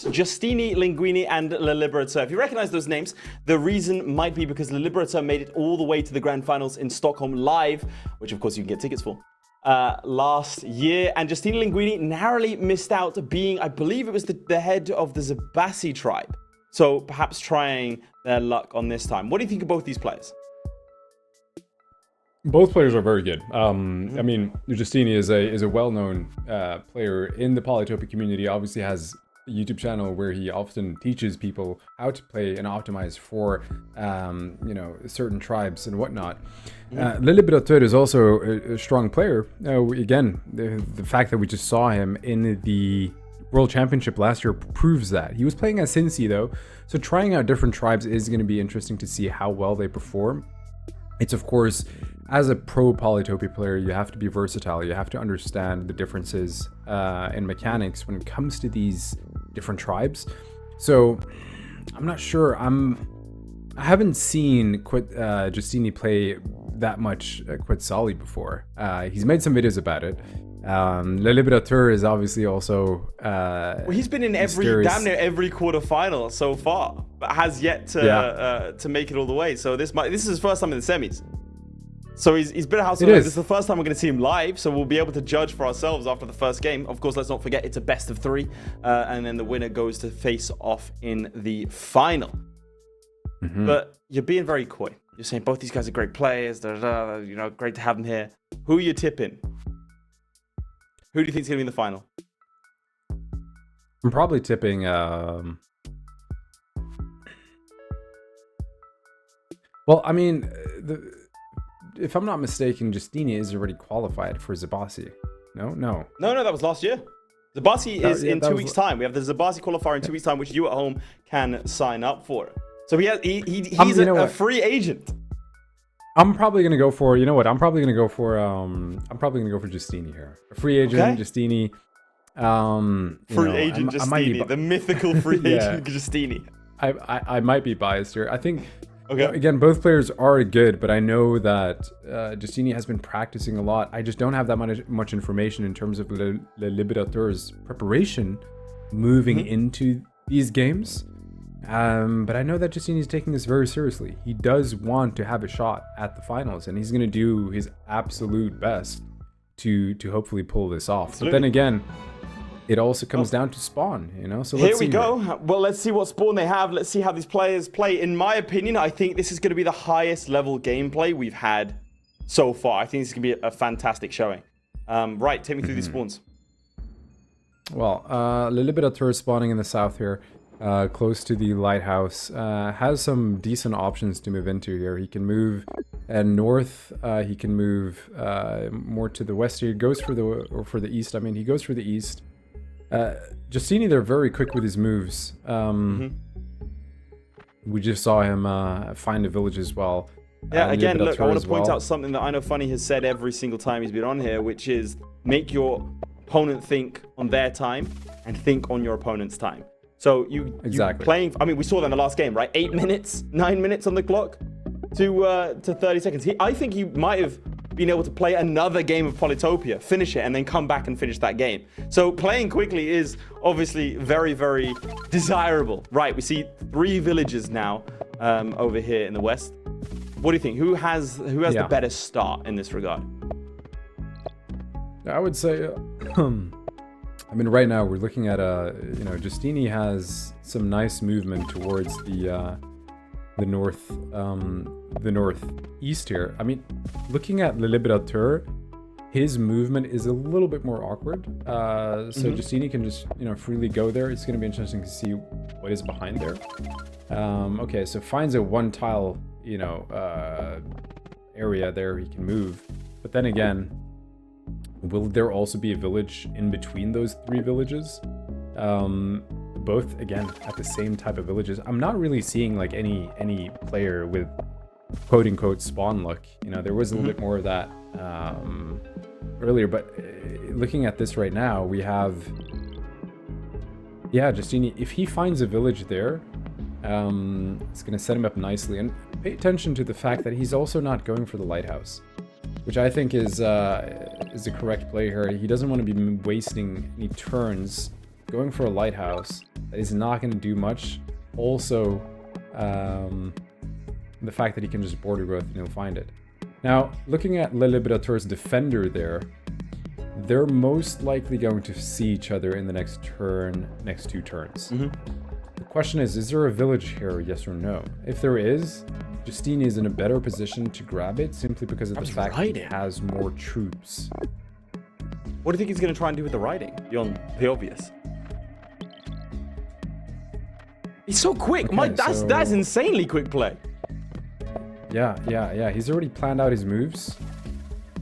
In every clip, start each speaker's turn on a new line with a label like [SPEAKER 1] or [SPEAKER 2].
[SPEAKER 1] Justeeni Lingueeni and LeLiberateur. If you recognize those names, the reason might be because LeLiberateur made it all the way to the grand finals in Stockholm live, which of course you can get tickets for, last year. And Justeeni Lingueeni narrowly missed out being, I believe it was the head of the Zabasi tribe. So perhaps trying their luck on this time. What do you think of both these players?
[SPEAKER 2] Both players are very good. I mean, Justeeni is a well-known player in the Polytopia community. Obviously has a YouTube channel where he often teaches people how to play and optimize for, you know, certain tribes and whatnot. LeLiberateur is also a strong player. Again, the fact that we just saw him in the World Championship last year proves that. He was playing as Cincy though, so trying out different tribes is going to be interesting to see how well they perform. It's of course, as a pro Polytopia player, you have to be versatile. You have to understand the differences in mechanics when it comes to these different tribes. So I'm not sure. I haven't seen Justeeni play that much Quetzali before. He's made some videos about it. LeLiberateur is obviously also
[SPEAKER 1] well, he's been in damn near every quarterfinal so far, but has yet to make it all the way. So this is his first time in the semis. So he's been a household. This is the first time we're going to see him live, so we'll be able to judge for ourselves after the first game. Of course, let's not forget it's a best of 3, and then the winner goes to face off in the final. But you're being very coy. You're saying both these guys are great players. You know, great to have them here. Who are you tipping? Who do you think is going to be in the final?
[SPEAKER 2] I'm probably tipping. Well, I mean, if I'm not mistaken, Justeeni is already qualified for Zabasi. No, that was
[SPEAKER 1] last year. Zabasi is in 2 weeks' time. We have the Zabasi qualifier in 2 weeks' time, which you at home can sign up for. So he's a free agent.
[SPEAKER 2] I'm probably gonna go for, you know what? I'm probably gonna go for Justeeni here. A free agent, Justeeni.
[SPEAKER 1] Free agent Justeeni, the mythical free agent Justeeni.
[SPEAKER 2] I might be biased here. I think. Okay. Again, both players are good, but I know that Justeeni has been practicing a lot. I just don't have that much information in terms of LeLiberateur's preparation moving into these games. But I know that Justeeni is taking this very seriously. He does want to have a shot at the finals, and he's going to do his absolute best to hopefully pull this off. Absolutely. But then again, it also comes down to spawn, you know? So
[SPEAKER 1] here we go. Well, let's see what spawn they have. Let's see how these players play. In my opinion, I think this is going to be the highest level gameplay we've had so far. I think this is going to be a fantastic showing. Right, take me through these spawns.
[SPEAKER 2] Well, LeLiberateur spawning in the south here, close to the lighthouse, has some decent options to move into here. He can move north. He can move more to the west here. He goes for the east. I mean, he goes for the east. Justeeni, they're very quick with his moves. We just saw him find a village as well.
[SPEAKER 1] Yeah, again, look, I want to point out something that I know Funny has said every single time he's been on here, which is make your opponent think on their time and think on your opponent's time. So you playing, I mean, we saw that in the last game, right? 8 minutes, 9 minutes on the clock to 30 seconds. I think he might have been able to play another game of Polytopia, finish it, and then come back and finish that game. So playing quickly is obviously very, very desirable. Right, we see 3 villages now over here in the west. What do you think? Who has the better start in this regard?
[SPEAKER 2] I would say, I mean, right now we're looking at you know, Justeeni has some nice movement towards the northeast here. I mean, looking at LeLiberateur, his movement is a little bit more awkward. So Justeeni can just, you know, freely go there. It's going to be interesting to see what is behind there. Okay, so finds a 1 tile, you know, area there he can move. But then again, will there also be a village in between those 3 villages? Both, again, at the same type of villages. I'm not really seeing like any player with quote-unquote spawn luck. You know, there was a little bit more of that earlier, but looking at this right now, we have, Justeeni, if he finds a village there, it's going to set him up nicely. And pay attention to the fact that he's also not going for the lighthouse, which I think is the correct play here. He doesn't want to be wasting any turns going for a lighthouse that is not going to do much. Also, the fact that he can just border growth and he'll find it. Now, looking at LeLiberateur's defender there, they're most likely going to see each other in the next two turns. The question is there a village here, yes or no? If there is, Justeeni is in a better position to grab it simply because of the fact that he has more troops.
[SPEAKER 1] What do you think he's going to try and do with the riding, beyond the obvious? He's so quick.
[SPEAKER 2] Okay,
[SPEAKER 1] that's insanely quick play.
[SPEAKER 2] Yeah. He's already planned out his moves.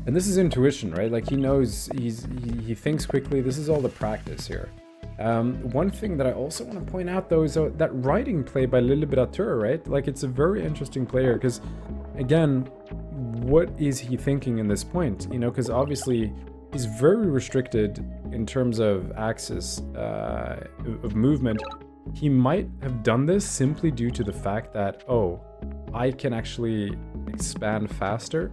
[SPEAKER 2] And this is intuition, right? Like, he knows, he thinks quickly. This is all the practice here. One thing that I also want to point out, though, is that riding play by LeLiberateur, right? Like, it's a very interesting player because, again, what is he thinking in this point? You know, because obviously he's very restricted in terms of axis of movement. He might have done this simply due to the fact that, oh, I can actually expand faster.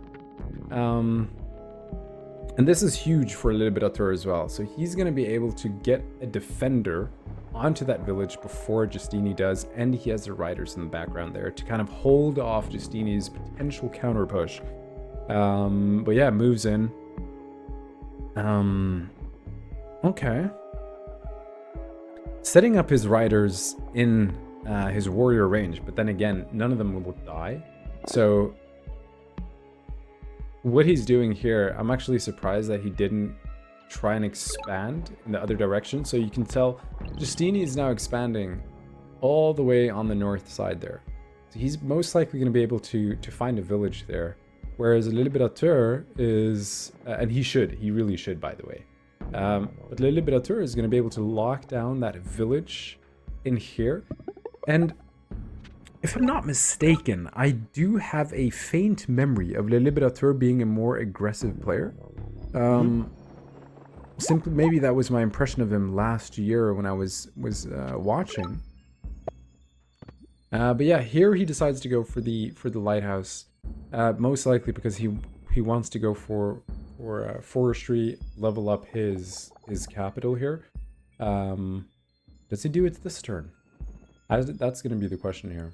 [SPEAKER 2] And this is huge for LeLiberateur as well. So he's going to be able to get a defender onto that village before Justeeni does, and he has the riders in the background there to kind of hold off Justeeni's potential counter push. But yeah, moves in. Okay. Setting up his riders in his warrior range, but then again, none of them will die. So what he's doing here, I'm actually surprised that he didn't try and expand in the other direction. So you can tell Justeeni is now expanding all the way on the north side there. So he's most likely going to be able to find a village there. Whereas LeLiberateur is, and he really should, by the way. But LeLiberateur is going to be able to lock down that village in here. And if I'm not mistaken, I do have a faint memory of LeLiberateur being a more aggressive player. Simply, maybe that was my impression of him last year when I was watching. But yeah, here he decides to go for the lighthouse, most likely because he wants to go for forestry, level up his capital here. Does he do it this turn? That's going to be the question here.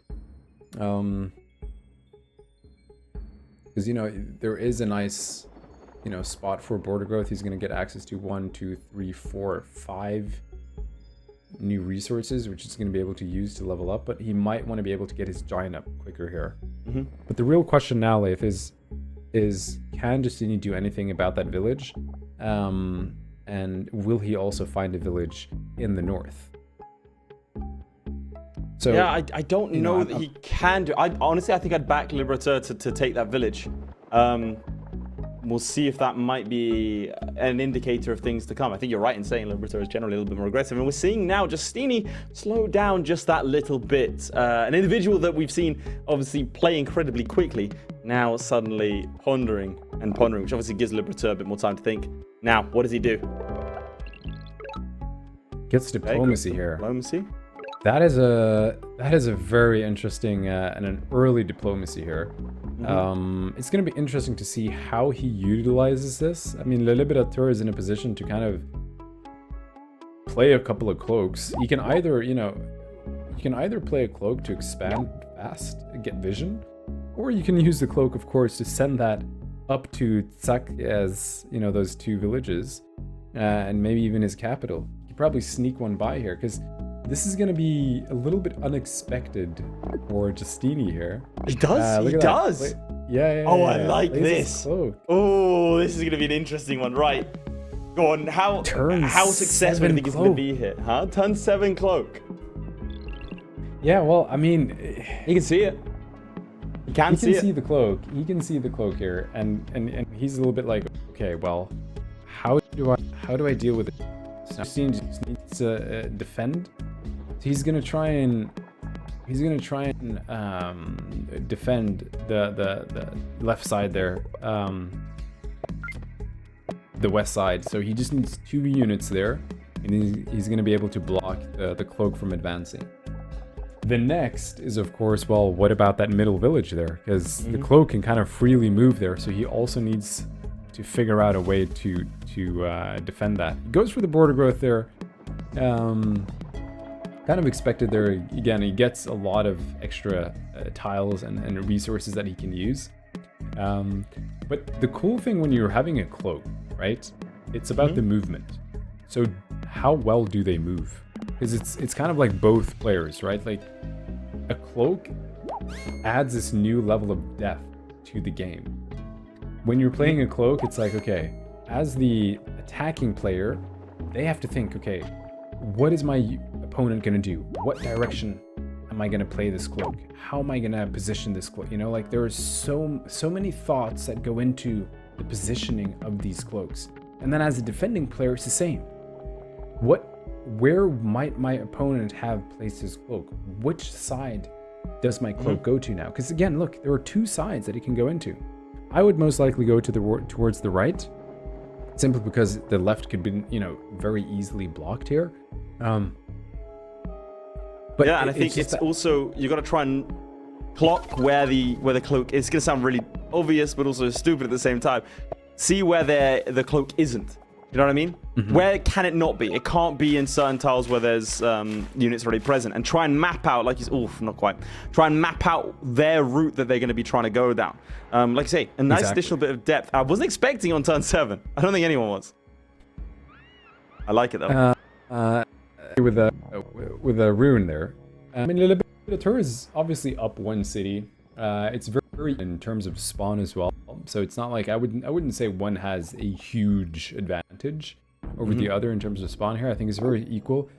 [SPEAKER 2] Because, you know, there is a nice, you know, spot for border growth. He's going to get access to 1, 2, 3, 4, 5 new resources, which he's going to be able to use to level up. But he might want to be able to get his giant up quicker here. But the real question now, Leif, is can Justeeni do anything about that village? And will he also find a village in the north? So,
[SPEAKER 1] yeah, I don't know that he can do. Honestly, I think I'd back LeLiberateur to take that village. We'll see if that might be an indicator of things to come. I think you're right in saying LeLiberateur is generally a little bit more aggressive. And we're seeing now Justeeni slow down just that little bit. An individual that we've seen obviously play incredibly quickly, now suddenly pondering, which obviously gives LeLiberateur a bit more time to think. Now, what does he do?
[SPEAKER 2] Gets diplomacy here.
[SPEAKER 1] Diplomacy?
[SPEAKER 2] That is a very interesting and an early diplomacy here. It's going to be interesting to see how he utilizes this. I mean, LeLiberateur is in a position to kind of play a couple of cloaks. You can either, play a cloak to expand fast, get vision, or you can use the cloak, of course, to send that up to Tsak as, you know, those two villages, and maybe even his capital. You could probably sneak one by here, because this is going to be a little bit unexpected for Justeeni here.
[SPEAKER 1] He does. He does.
[SPEAKER 2] Yeah.
[SPEAKER 1] Oh, I like this. Oh, this is going to be an interesting one. Right. Go on. How successful do you think it's going to be here? Huh? Turn 7 cloak.
[SPEAKER 2] Yeah, well, I mean,
[SPEAKER 1] you can see it.
[SPEAKER 2] He can see the cloak. He can see the cloak here, and he's a little bit like, okay, well, how do I deal with it? So Justeeni just needs to defend. So he's gonna try and defend the left side there, the west side. So he just needs 2 units there, and he's gonna be able to block the cloak from advancing. The next is, of course, well, what about that middle village there? Because the cloak can kind of freely move there, so he also needs to figure out a way to defend that. He goes for the border growth there. Kind of expected there. Again, he gets a lot of extra tiles and resources that he can use. But the cool thing when you're having a cloak, right? It's about the movement. So how well do they move? Because it's kind of like both players, right? Like a cloak adds this new level of depth to the game. When you're playing a cloak, it's like, okay, as the attacking player, they have to think, okay, what is my opponent going to do? What direction am I going to play this cloak? How am I going to position this cloak? You know, like there are so many thoughts that go into the positioning of these cloaks. And then as a defending player, it's the same. Where might my opponent have placed his cloak? Which side does my cloak go to now? Because again, look, there are two sides that it can go into. I would most likely go to towards the right, simply because the left could be, very easily blocked here.
[SPEAKER 1] But yeah, and I think it's also, you got to try and clock where the cloak is. It's gonna sound really obvious, but also stupid at the same time. See where the cloak isn't. You know what I mean? Where can it not be? It can't be in certain tiles where there's units already present, and try and map out, not quite. Try and map out their route that they're going to be trying to go down. Like I say, a nice additional bit of depth. I wasn't expecting on turn 7. I don't think anyone was. I like it though.
[SPEAKER 2] With a rune there. I mean, LeLiberateur is obviously up one city. It's very in terms of spawn as well. So it's not like I wouldn't say one has a huge advantage over the other in terms of spawn here. I think it's very equal.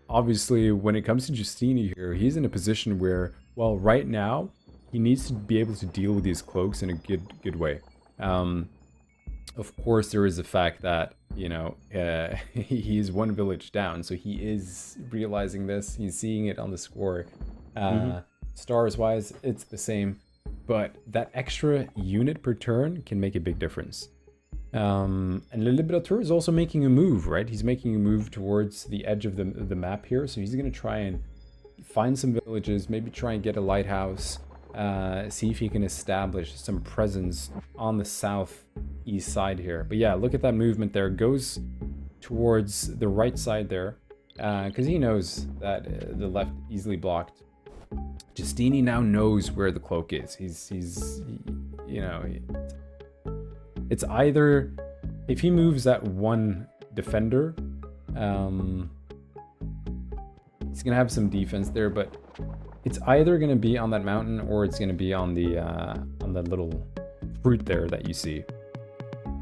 [SPEAKER 2] Obviously, when it comes to Justeeni here, he's in a position where, well, right now he needs to be able to deal with these cloaks in a good way. Of course, there is the fact that he is one village down, so he is realizing this. He's seeing it on the score. Stars wise, it's the same, but that extra unit per turn can make a big difference. And LeLiberateur is also making a move, right? He's making a move towards the edge of the map here, so he's going to try and find some villages, maybe try and get a lighthouse, see if he can establish some presence on the southeast side here. But yeah, look at that movement there. Goes towards the right side there, because he knows that the left easily blocked. Justeeni now knows where the cloak is. It's either, if he moves that one defender, he's gonna have some defense there, but it's either gonna be on that mountain or it's gonna be on the little fruit there that you see.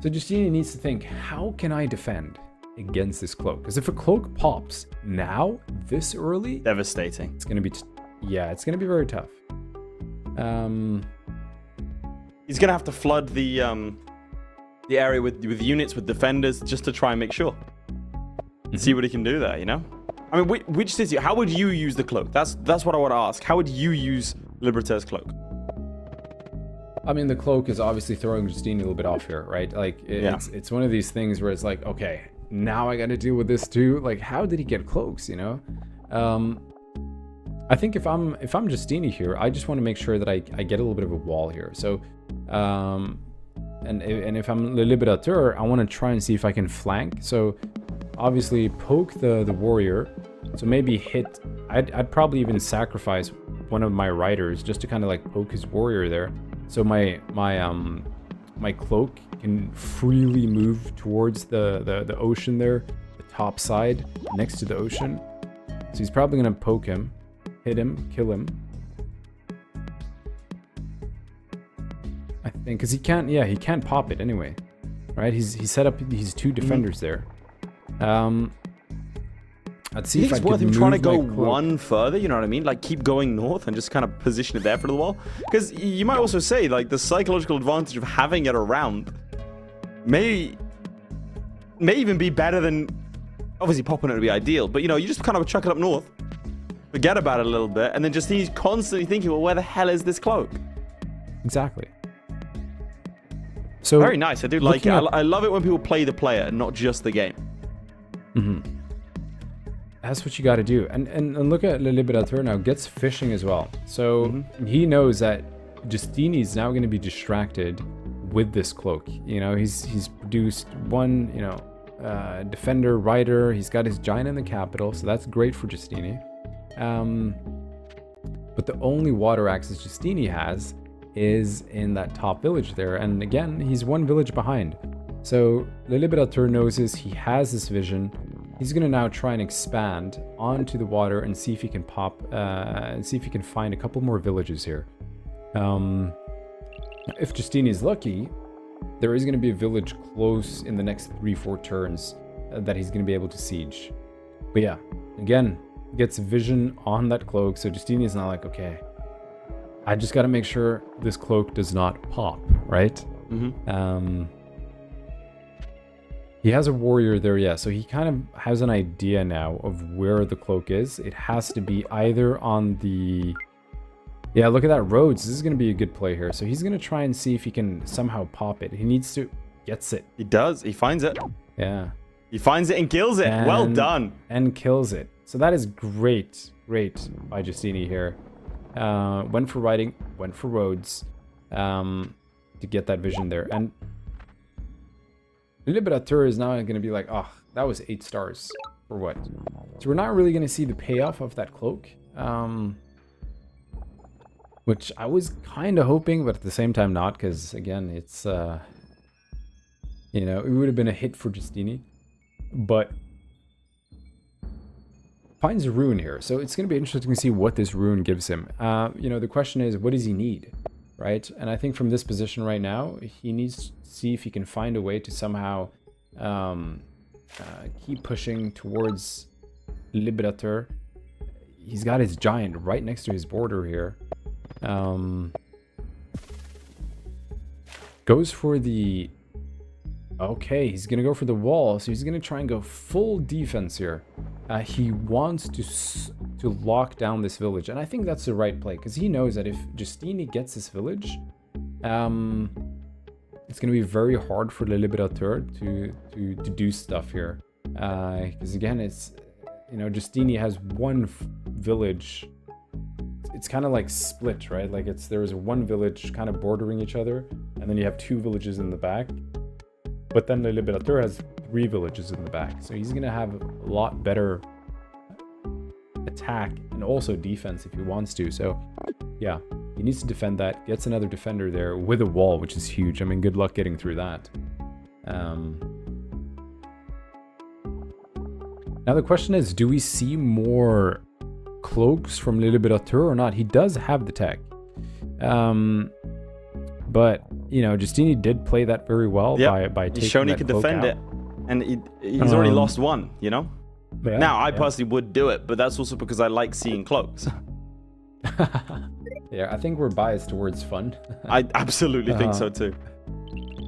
[SPEAKER 2] So Justeeni needs to think, how can I defend against this cloak? Because if a cloak pops now, this early,
[SPEAKER 1] devastating.
[SPEAKER 2] It's gonna be it's gonna be very tough.
[SPEAKER 1] He's gonna have to flood the area with units, with defenders, just to try and make sure. See what he can do there, I mean, which city? How would you use the cloak? That's what I want to ask. How would you use Liberateur's cloak?
[SPEAKER 2] I mean, the cloak is obviously throwing Justeeni a little bit off here, right? Like, it's one of these things where it's like, okay, now I got to deal with this too. Like, how did he get cloaks? I think if I'm Justeeni here, I just want to make sure that I get a little bit of a wall here. So, and if I'm LeLiberateur, I want to try and see if I can flank. So, obviously poke the warrior. So maybe hit. I'd probably even sacrifice one of my riders just to kind of like poke his warrior there. So my cloak can freely move towards the ocean there, the top side next to the ocean. So he's probably gonna poke him. Hit him, kill him. I think, because he can't pop it anyway, right? He's set up these two defenders there. Let's see if it's worth him trying to go
[SPEAKER 1] one further. You know what I mean? Like keep going north and just kind of position it there for a little while. Because you might also say like the psychological advantage of having it around may even be better than obviously popping it would be ideal. But you just kind of chuck it up north. Forget about it a little bit, and then just he's constantly thinking, well, where the hell is this cloak?
[SPEAKER 2] Exactly. So
[SPEAKER 1] very nice. I do like it. I love it when people play the player and not just the game.
[SPEAKER 2] That's what you got to do. And look at LeLiberateur now, gets fishing as well. So he knows that Justeeni is now going to be distracted with this cloak. He's produced one, defender, rider. He's got his giant in the capital, so that's great for Justeeni. But the only water access Justeeni has is in that top village there. And again, he's one village behind. So LeLiberateur knows this. He has this vision. He's going to now try and expand onto the water and see if he can and see if he can find a couple more villages here. If Justeeni is lucky, there is going to be a village close in the next 3-4 turns that he's going to be able to siege. But yeah, again, gets vision on that cloak. So Justeeni is not like, okay, I just got to make sure this cloak does not pop, right?
[SPEAKER 1] Mm-hmm.
[SPEAKER 2] He has a warrior there, yeah. So he kind of has an idea now of where the cloak is. It has to be either on the... Yeah, look at that, Rhodes. This is going to be a good play here. So he's going to try and see if he can somehow pop it. He needs to... Gets it.
[SPEAKER 1] He does. He finds it.
[SPEAKER 2] Yeah.
[SPEAKER 1] He finds it and kills it. Well done.
[SPEAKER 2] And kills it. So that is great. Great by Justeeni here. Went for riding. Went for Rhodes. To get that vision there. And LeLiberateur is now going to be like, oh, that was 8 stars. For what? So we're not really going to see the payoff of that cloak. Which I was kind of hoping, but at the same time not, because again, it's, you know, it would have been a hit for Justeeni, but finds a rune here. So it's going to be interesting to see what this rune gives him. You know, the question is, what does he need, right? And I think from this position right now, he needs to see if he can find a way to somehow keep pushing towards LeLiberateur. He's got his giant right next to his border here. Goes for the... Okay, he's gonna go for the wall, so he's gonna try and go full defense here. He wants to lock down this village, and I think that's the right play, because he knows that if Justeeni gets this village, it's gonna be very hard for LeLiberateur to do stuff here. Because again, it's, you know, Justeeni has one village. It's kind of like split, right? Like there's one village kind of bordering each other, and then you have 2 villages in the back. But then LeLiberateur has 3 villages in the back. So he's going to have a lot better attack and also defense if he wants to. So yeah, he needs to defend that. Gets another defender there with a wall, which is huge. I mean, good luck getting through that. Now the question is, do we see more cloaks from LeLiberateur or not? He does have the tech, but you know, Justeeni did play that very well by taking
[SPEAKER 1] he's shown he
[SPEAKER 2] that
[SPEAKER 1] could
[SPEAKER 2] cloak
[SPEAKER 1] defend
[SPEAKER 2] out.
[SPEAKER 1] it, and he's already lost one, you know.
[SPEAKER 2] Yeah,
[SPEAKER 1] now I personally would do it, but that's also because I like seeing cloaks.
[SPEAKER 2] Yeah, I think we're biased towards fun.
[SPEAKER 1] I absolutely think so too.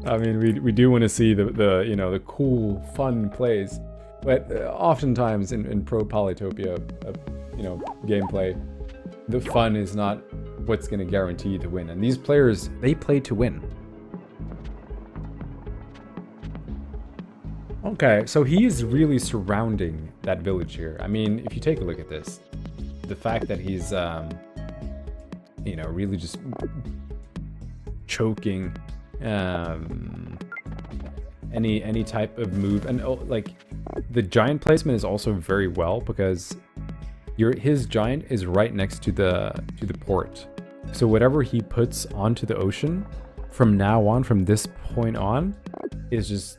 [SPEAKER 2] I mean, we do want to see the you know, the cool fun plays, but oftentimes in pro Polytopia, you know, gameplay, the fun is not what's going to guarantee you the win. And these players, they play to win. Okay, so he is really surrounding that village here. I mean, if you take a look at this, the fact that he's, you know, really just choking any type of move, and like the giant placement is also very well, because his giant is right next to the port. So whatever he puts onto the ocean from now on, from this point on, is just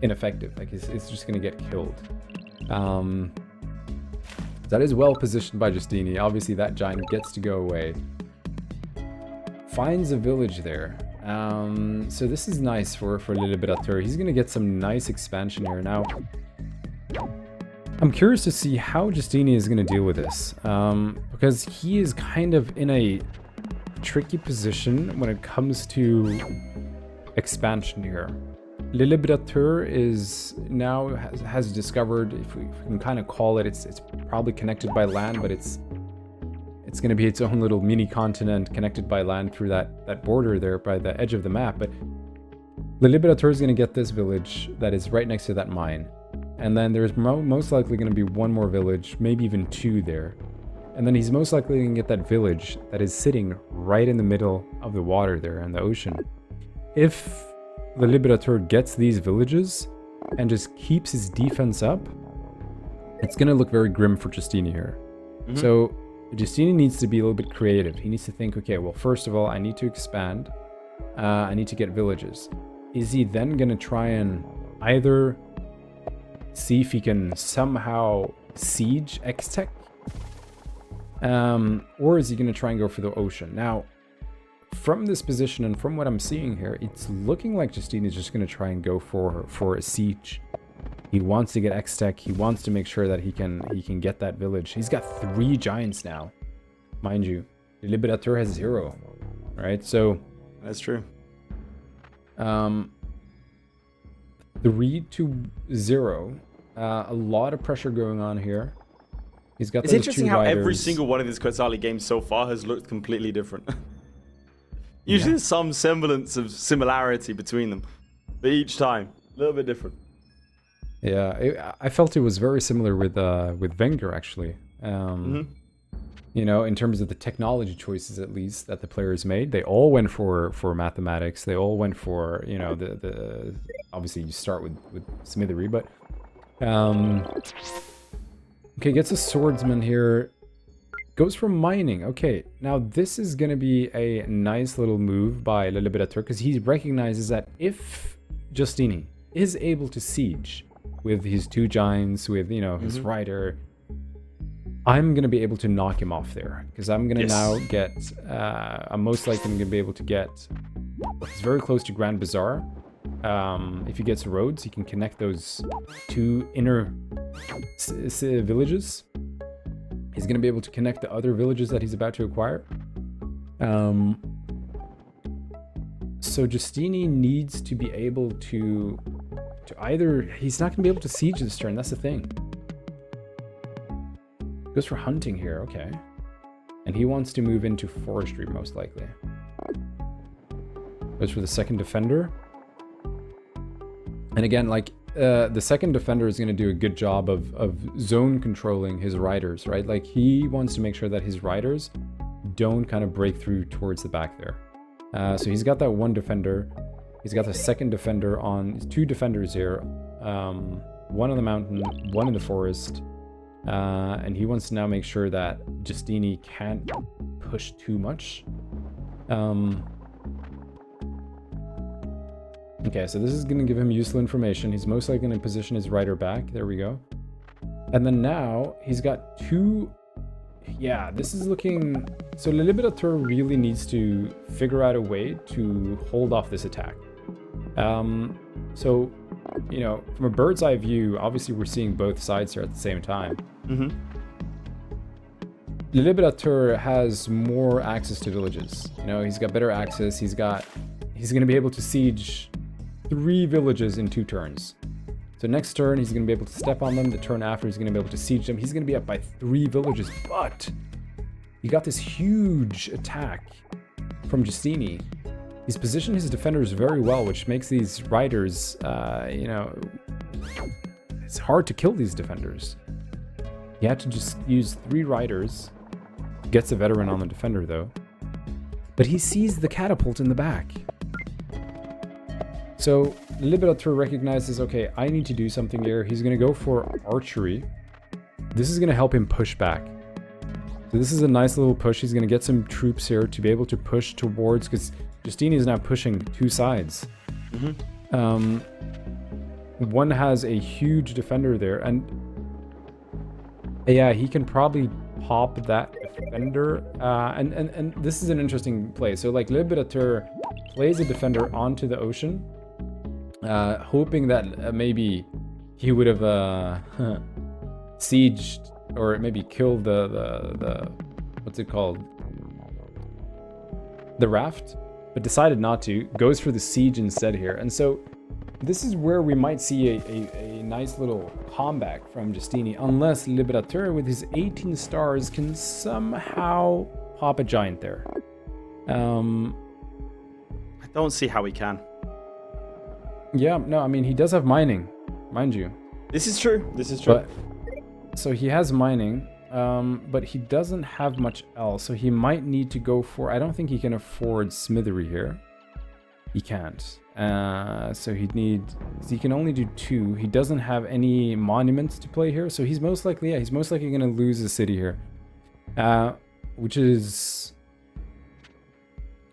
[SPEAKER 2] ineffective. Like it's just gonna get killed. That is well positioned by Justeeni. Obviously that giant gets to go away. Finds a village there. So this is nice for LeLiberateur. He's gonna get some nice expansion here. Now I'm curious to see how Justeeni is going to deal with this, because he is kind of in a tricky position when it comes to expansion here. LeLiberateur is now has discovered, if we can kind of call it, it's probably connected by land, but it's going to be its own little mini continent connected by land through that border there by the edge of the map. But LeLiberateur is going to get this village that is right next to that mine. And then there's most likely going to be one more village, maybe even 2 there. And then he's most likely going to get that village that is sitting right in the middle of the water there in the ocean. If LeLiberateur gets these villages, and just keeps his defense up, it's going to look very grim for Justeeni here. Mm-hmm. So Justeeni needs to be a little bit creative. He needs to think, okay, well, first of all, I need to expand. I need to get villages. Is he then going to try and either see if he can somehow siege X-Tech? Or is he going to try and go for the ocean? Now, from this position and from what I'm seeing here, it's looking like Justeeni is just going to try and go for a siege. He wants to get X-Tech. He wants to make sure that he can get that village. He's got 3 giants now, mind you. LeLiberateur has 0, right? So
[SPEAKER 1] that's true.
[SPEAKER 2] 3-0. A lot of pressure going on here. He's got.
[SPEAKER 1] It's interesting how every single one of these Quetzali games so far has looked completely different. Usually there's some semblance of similarity between them, but each time a little bit different.
[SPEAKER 2] Yeah, I felt it was very similar with Wenger actually. You know, in terms of the technology choices, at least that the players made, they all went for mathematics. They all went for, you know, the obviously you start with Smithery, but okay, gets a swordsman here. Goes for mining. Okay, now this is going to be a nice little move by LeLiberateur because he recognizes that if Justeeni is able to siege with his 2 giants, with, you know, his rider, I'm going to be able to knock him off there because I'm going to now get, I'm most likely going to be able to get, he's very close to Grand Bazaar. If he gets roads, he can connect those 2 inner villages. He's going to be able to connect the other villages that he's about to acquire. So Justeeni needs to be able to either... He's not going to be able to siege this turn. That's the thing. Goes for hunting here. Okay. And he wants to move into forestry, most likely. Goes for the second defender. And again, like... the second defender is going to do a good job of zone controlling his riders, right? Like he wants to make sure that his riders don't kind of break through towards the back there. So he's got that 1 defender. He's got the second defender on 2 defenders here. 1 on the mountain, 1 in the forest. And he wants to now make sure that Justeeni can't push too much. Okay, so this is going to give him useful information. He's most likely going to position his rider back. There we go. And then now he's got 2... Yeah, this is looking... So LeLiberateur really needs to figure out a way to hold off this attack. So, you know, from a bird's eye view, obviously we're seeing both sides here at the same time. LeLiberateur has more access to villages. You know, he's got better access. He's going to be able to siege 3 villages in 2 turns. So next turn, he's going to be able to step on them. The turn after, he's going to be able to siege them. He's going to be up by 3 villages, but he got this huge attack from Justeeni. He's positioned his defenders very well, which makes these riders, you know, it's hard to kill these defenders. He had to just use 3 riders. Gets a veteran on the defender, though. But he sees the catapult in the back. So LeLiberateur recognizes, okay, I need to do something here. He's going to go for archery. This is going to help him push back. So this is a nice little push. He's going to get some troops here to be able to push towards, because Justeeni is now pushing 2 sides. One has a huge defender there, and yeah, he can probably pop that defender. And this is an interesting play. So like LeLiberateur plays a defender onto the ocean, hoping that maybe he would have sieged or maybe killed the what's it called? The raft, but decided not to. Goes for the siege instead here. And so this is where we might see a nice little comeback from Justeeni, unless LeLiberateur with his 18 stars can somehow pop a giant there.
[SPEAKER 1] I don't see how he can.
[SPEAKER 2] Yeah, no, I mean, he does have mining, mind you.
[SPEAKER 1] This is true. This is true.
[SPEAKER 2] But, so he has mining, but he doesn't have much else. So he might need to go for... I don't think he can afford Smithery here. He can't. So he can only do 2. He doesn't have any monuments to play here, so he's most likely going to lose a city here, which is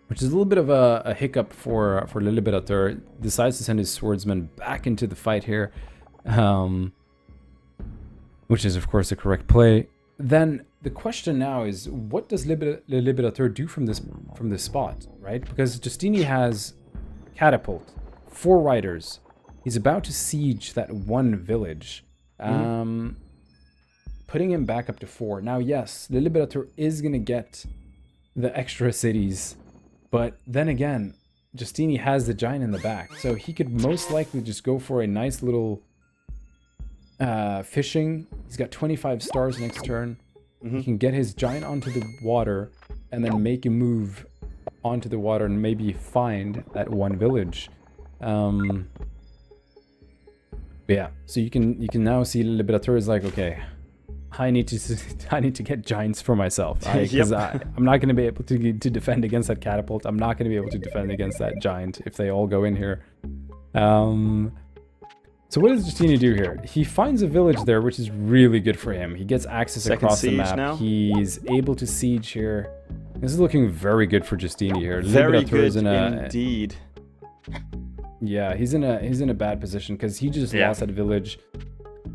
[SPEAKER 2] a little bit of a hiccup for LeLiberateur. Decides to send his swordsman back into the fight here, which is of course the correct play. Then the question now is, what does LeLiberateur do from this spot, right? Because Justeeni has catapult, 4 riders. He's about to siege that one village, putting him back up to 4. Now, yes, LeLiberateur is going to get the extra cities, but then again, Justeeni has the giant in the back, so he could most likely just go for a nice little fishing. He's got 25 stars next turn. He can get his giant onto the water and then make a move onto the water and maybe find that one village. But yeah, so you can now see LeLiberateur is like, okay, I need to get giants for myself, because I'm not going to be able to defend against that catapult. I'm not going to be able to defend against that giant if they all go in here. So what does Justeeni do here? He finds a village there, which is really good for him. He gets access across the map. Now. He's able to siege here. This is looking very good for Justeeni here.
[SPEAKER 1] Very good indeed.
[SPEAKER 2] Yeah, he's in a bad position because he just lost that village.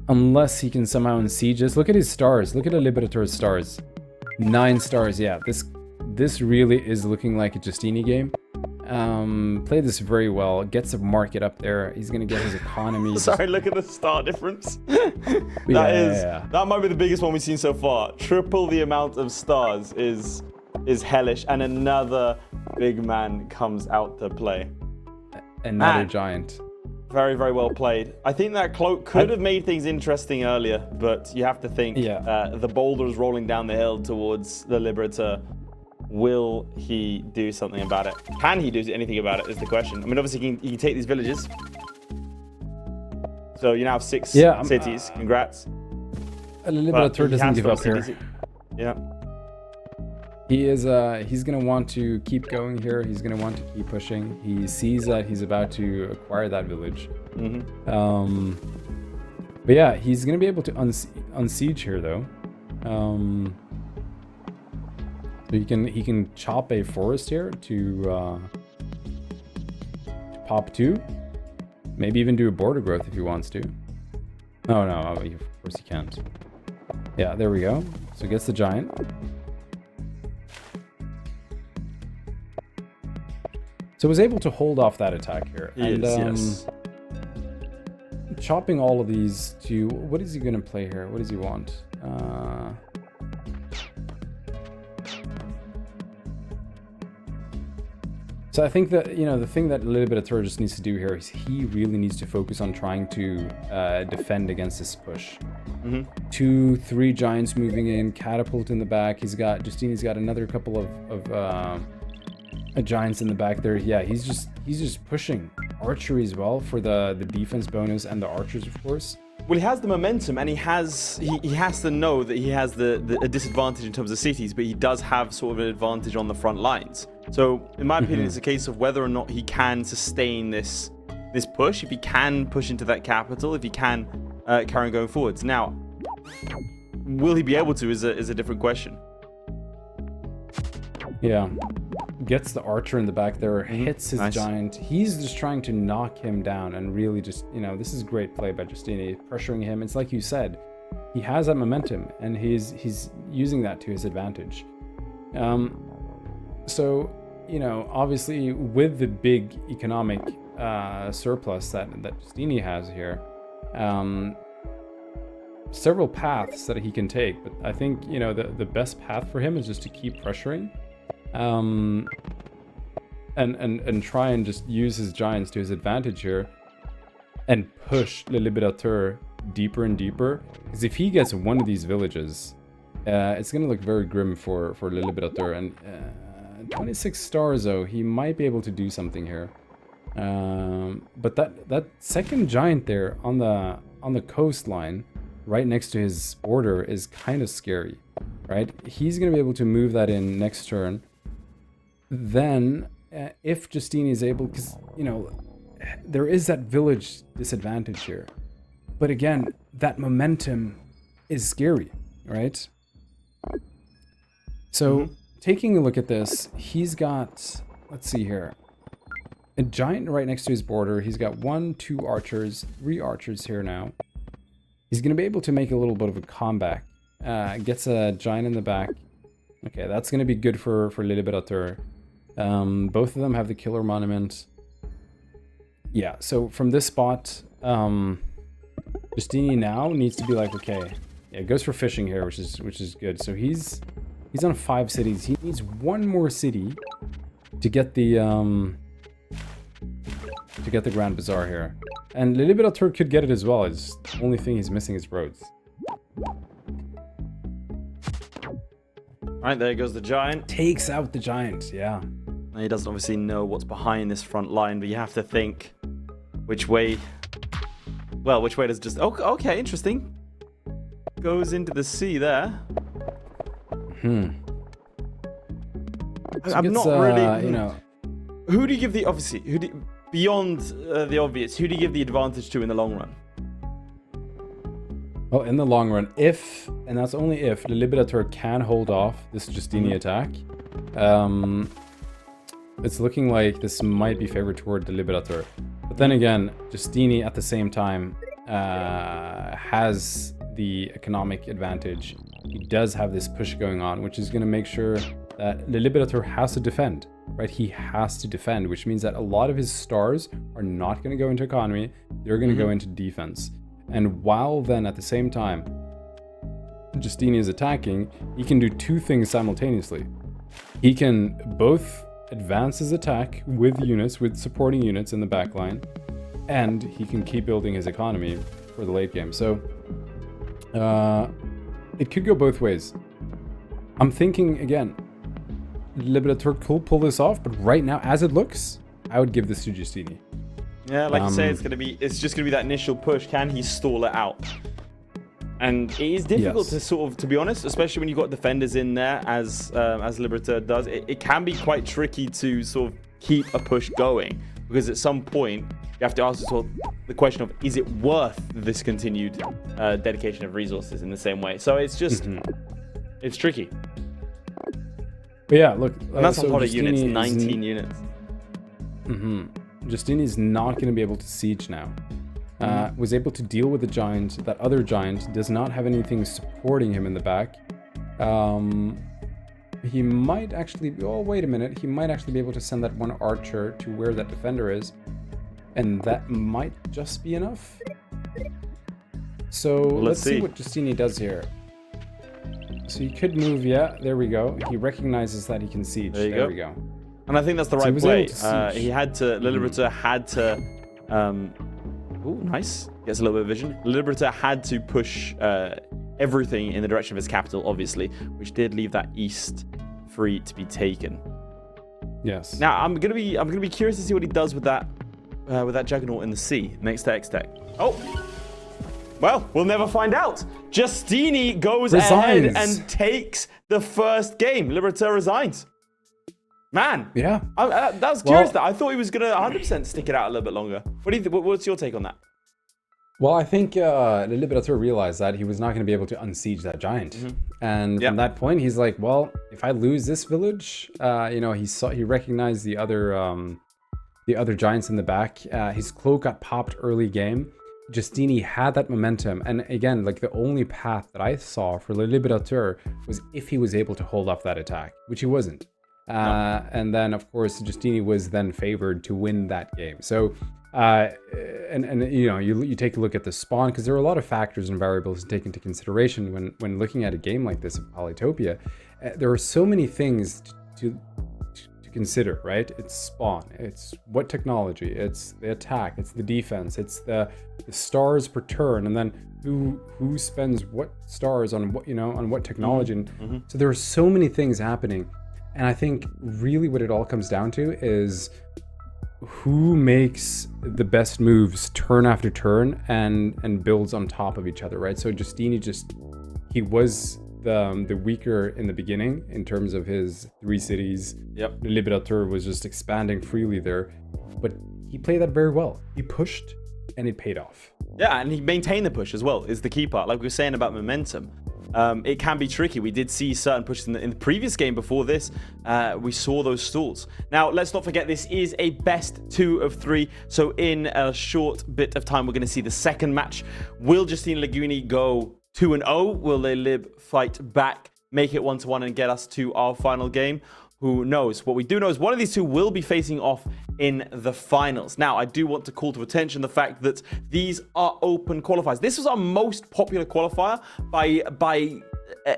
[SPEAKER 2] Unless he can somehow unsiege us. Look at his stars. Look at LeLiberateur's stars. 9 stars. Yeah, this really is looking like a Justeeni game. Play this very well. Gets a market up there. He's gonna get his economy.
[SPEAKER 1] Sorry, look at the star difference. That might be the biggest one we've seen so far. Triple the amount of stars is hellish, and another big man comes out to play.
[SPEAKER 2] Another giant.
[SPEAKER 1] Very, very well played. I think that cloak could have made things interesting earlier, but you have to think the boulders rolling down the hill towards the LeLiberateur. Will he do something about it? Can he do anything about it is the question. I mean, obviously, he can take these villages. So you now have 6 cities. Congrats.
[SPEAKER 2] LeLiberateur doesn't give up here.
[SPEAKER 1] Yeah.
[SPEAKER 2] He's going to want to keep going here. He's going to want to keep pushing. He sees that he's about to acquire that village. But yeah, he's going to be able to unsiege here, though. So he can chop a forest here to pop 2. Maybe even do a border growth if he wants to. Oh, no, of course he can't. Yeah, there we go. So he gets the giant. So was able to hold off that attack here.
[SPEAKER 1] Yes.
[SPEAKER 2] Chopping all of these to... What is he going to play here? What does he want? So I think that, the thing that LeLiberateur just needs to do here is he really needs to focus on trying to defend against this push. 2, 3 giants moving in, catapult in the back. Justeeni's got another couple of giants in the back there. Yeah, he's just pushing. Archery as well for the defense bonus and the archers, of course.
[SPEAKER 1] Well, he has the momentum, and he has to know that he has a disadvantage in terms of cities, but he does have sort of an advantage on the front lines. So, in my opinion, it's a case of whether or not he can sustain this push, if he can push into that capital, if he can carry on going forwards. Now, will he be able to is a different question.
[SPEAKER 2] Yeah. Gets the archer in the back there, hits his giant. He's just trying to knock him down and really just, this is great play by Justeeni, pressuring him. It's like you said, he has that momentum and he's using that to his advantage. So, obviously with the big economic surplus that Justeeni has here, several paths that he can take, but I think, the best path for him is just to keep pressuring. And try and just use his giants to his advantage here and push LeLiberateur deeper and deeper, because if he gets one of these villages, it's going to look very grim for LeLiberateur. And 26 stars, though, he might be able to do something here. But that second giant there on the coastline right next to his border is kind of scary, right? He's going to be able to move that in next turn. Then, if Justeeni is able, because, there is that village disadvantage here. But again, that momentum is scary, right? So taking a look at this, he's got, let's see here, a giant right next to his border. He's got 1, 2 archers, 3 archers here now. He's going to be able to make a little bit of a comeback. Gets a giant in the back. Okay, that's going to be good for LeLiberateur. Both of them have the killer monument. Yeah, so from this spot, Justeeni now needs to be like, okay, yeah, goes for fishing here, which is good. So he's on 5 cities. He needs 1 more city to get the Grand Bazaar here. And LeLiberateur could get it as well. It's the only thing he's missing is roads.
[SPEAKER 1] Alright, there goes the giant.
[SPEAKER 2] Takes out the giant, yeah.
[SPEAKER 1] And he doesn't obviously know what's behind this front line, but you have to think which way... Well, which way does just... Okay, interesting. Goes into the sea there. I'm not really...
[SPEAKER 2] you know...
[SPEAKER 1] Who do you give the... Obviously, beyond the obvious, who do you give the advantage to in the long run?
[SPEAKER 2] Well, in the long run, if, and that's only if, LeLiberateur can hold off this Justeeni attack, it's looking like this might be favored toward LeLiberateur. But then again, Justeeni at the same time has the economic advantage. He does have this push going on, which is going to make sure that LeLiberateur has to defend, right? He has to defend, which means that a lot of his stars are not going to go into economy. They're going to go into defense. And while then at the same time Justeeni is attacking, he can do 2 things simultaneously. He can both advance his attack with units, with supporting units in the backline, and he can keep building his economy for the late game. So it could go both ways. I'm thinking again, LeLiberateur could pull this off, but right now as it looks, I would give this to Justeeni.
[SPEAKER 1] Yeah, like you say, it's just gonna be that initial push. Can he stall it out? And it is difficult to sort of, to be honest, especially when you've got defenders in there, as LeLiberateur does. It can be quite tricky to sort of keep a push going, because at some point you have to ask yourself the question of, is it worth this continued dedication of resources in the same way? So it's just, it's tricky.
[SPEAKER 2] But yeah, look,
[SPEAKER 1] and that's a lot of units, 19 units.
[SPEAKER 2] Justeeni's not going to be able to siege now. Was able to deal with the giant. That other giant does not have anything supporting him in the back. He might actually... Oh, wait a minute. He might actually be able to send that 1 archer to where that defender is. And that might just be enough. So let's see what Justeeni does here. So he could move, yeah, there we go. He recognizes that he can siege. There we go.
[SPEAKER 1] And I think that's the right play. He had to... LeLiberateur had to... Oh, nice. Gets a little bit of vision. LeLiberateur had to push everything in the direction of his capital, obviously, which did leave that east free to be taken.
[SPEAKER 2] Yes.
[SPEAKER 1] Now I'm gonna be curious to see what he does with that juggernaut in the sea next to X-Tech. Oh. Well, we'll never find out. Justeeni goes ahead and takes the first game. LeLiberateur resigns. Man,
[SPEAKER 2] yeah,
[SPEAKER 1] that was curious. I thought he was gonna 100% stick it out a little bit longer. What do you think? What's your take on that?
[SPEAKER 2] Well, I think LeLiberateur realized that he was not going to be able to unsiege that giant, and from that point, he's like, well, if I lose this village, you know, he recognized the other giants in the back. His cloak got popped early game. Justeeni had that momentum, and again, like the only path that I saw for LeLiberateur was if he was able to hold off that attack, which he wasn't. And then, of course, Justeeni was then favored to win that game. So, and you know, you take a look at the spawn, because there are a lot of factors and variables to take into consideration when looking at a game like this of Polytopia. There are so many things to consider, right? It's spawn, it's what technology, it's the attack, it's the defense, it's the stars per turn, and then who spends what stars on what, you know, on what technology. And so there are so many things happening. And I think really what it all comes down to is who makes the best moves turn after turn and builds on top of each other, right? So Justeeni he was the weaker in the beginning in terms of his 3 cities.
[SPEAKER 1] Yep.
[SPEAKER 2] LeLiberateur was just expanding freely there, but he played that very well. He pushed, and it paid off.
[SPEAKER 1] Yeah, and he maintained the push as well, is the key part. Like we were saying about momentum. It can be tricky. We did see certain pushes in the previous game before this. We saw those stalls. Now, let's not forget, this is a best 2 of 3. So in a short bit of time, we're going to see the second match. Will Justeeni Lingueeni go 2-0? Will LeLib fight back, make it 1-1 and get us to our final game? Who knows? What we do know is one of these two will be facing off in the finals. Now, I do want to call to attention the fact that these are open qualifiers. This was our most popular qualifier by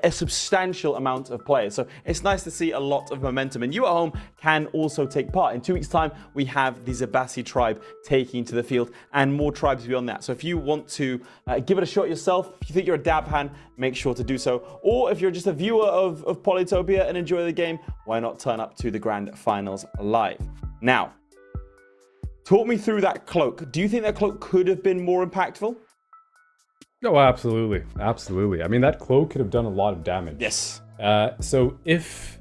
[SPEAKER 1] a substantial amount of players. So it's nice to see a lot of momentum. And you at home can also take part. In 2 weeks' time, we have the Zabasi tribe taking to the field and more tribes beyond that. So if you want to give it a shot yourself, if you think you're a dab hand, make sure to do so. Or if you're just a viewer of Polytopia and enjoy the game, why not turn up to the grand finals live? Now, talk me through that cloak. Do you think that cloak could have been more impactful?
[SPEAKER 2] Oh, absolutely. Absolutely. I mean, that cloak could have done a lot of damage.
[SPEAKER 1] Yes.
[SPEAKER 2] So if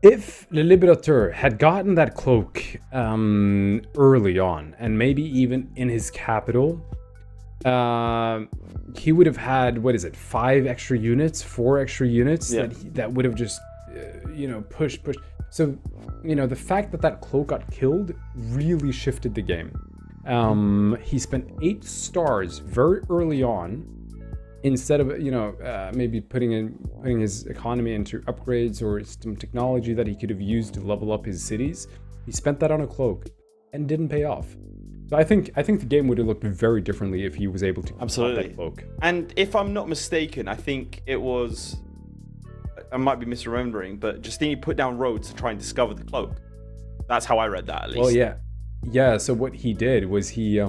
[SPEAKER 2] LeLiberateur had gotten that cloak early on, and maybe even in his capital, he would have had, 5 extra units, 4 extra units that would have just, pushed. So, the fact that cloak got killed really shifted the game. He spent 8 stars very early on, instead of maybe putting his economy into upgrades or some technology that he could have used to level up his cities. He spent that on a cloak and didn't pay off. So I think the game would have looked very differently if he was able to pop that cloak.
[SPEAKER 1] And if I'm not mistaken, I think it was, I might be misremembering, but Justeeni put down roads to try and discover the cloak. That's how I read that, at least.
[SPEAKER 2] Well, yeah. Yeah, so what he did was he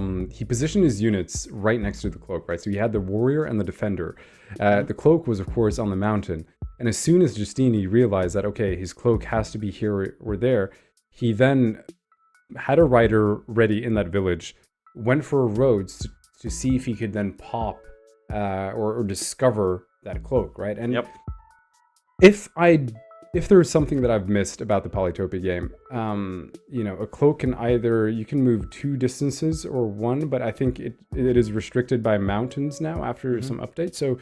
[SPEAKER 2] positioned his units right next to the cloak, right? So he had the warrior and the defender. The cloak was, of course, on the mountain. And as soon as Justeeni realized that, okay, his cloak has to be here or there, he then had a rider ready in that village, went for roads to see if he could then pop or discover that cloak, right? And if there's something that I've missed about the Polytopia game, a cloak you can move 2 distances or 1, but I think it is restricted by mountains now after some updates. So,